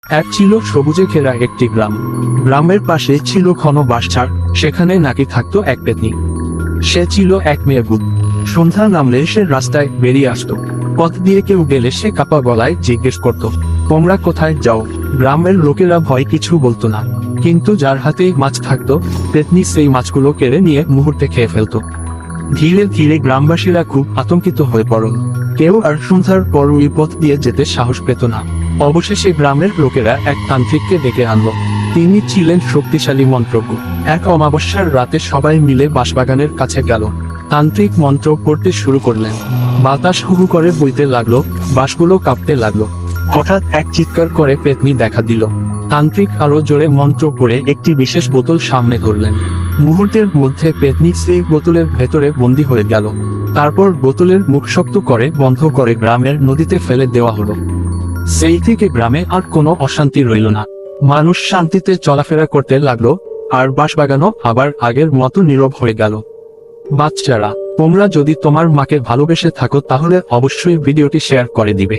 এক ছিল সবুজে ঘেরা একটি গ্রাম। গ্রামের পাশে ছিল ঘন বাঁশঝাড়, সেখানে নাকি থাকতো এক পেতনি। সে ছিল এক মেয়ে ভূত। সন্ধ্যা নামলে সে রাস্তায় বেরিয়ে আসতো। পথ দিয়ে কেউ গেলে সে কাপা গলায় জিজ্ঞেস করত, তোমরা কোথায় যাও? গ্রামের লোকেরা ভয় কিছু বলতো না, কিন্তু যার হাতেই মাছ থাকতো পেতনি সেই মাছগুলো কেড়ে নিয়ে মুহূর্তে খেয়ে ফেলতো। ধীরে ধীরে গ্রামবাসীরা খুব আতঙ্কিত হয়ে পড়ল। কেউ আর সন্ধ্যার পর ওই পথ দিয়ে যেতে সাহস পেত না। অবশেষে গ্রামের লোকেরা এক তান্ত্রিককে ডেকে আনলো। তিনি ছিলেন শক্তিশালী মন্ত্রজ্ঞ। এক অমাবস্যার রাতে সবাই মিলে বাঁশবাগানের কাছে গেল। তান্ত্রিক মন্ত্র পড়তে শুরু করলেন। বাতাস হু হু করে বইতে লাগলো, বাঁশগুলো কাঁপতে লাগলো। হঠাৎ এক চিৎকার করে পেতনি দেখা দিল। তান্ত্রিক আরো জোরে মন্ত্র পড়ে একটি বিশেষ বোতল সামনে ধরলেন। মুহূর্তের মধ্যে পেতনি সেই বোতলের ভেতরে বন্দী হয়ে গেল। তারপর বোতলের মুখ শক্ত করে বন্ধ করে গ্রামের নদীতে ফেলে দেওয়া হলো। সেই থেকে গ্রামে আর কোনো অশান্তি রইল না। মানুষ শান্তিতে চলাফেরা করতে লাগলো, আর বাঁশবাগানও আবার আগের মতো নীরব হয়ে গেল। বাচ্চারা, তোমরা যদি তোমার মাকে ভালোবেসে থাকো তাহলে অবশ্যই ভিডিওটি শেয়ার করে দিবে।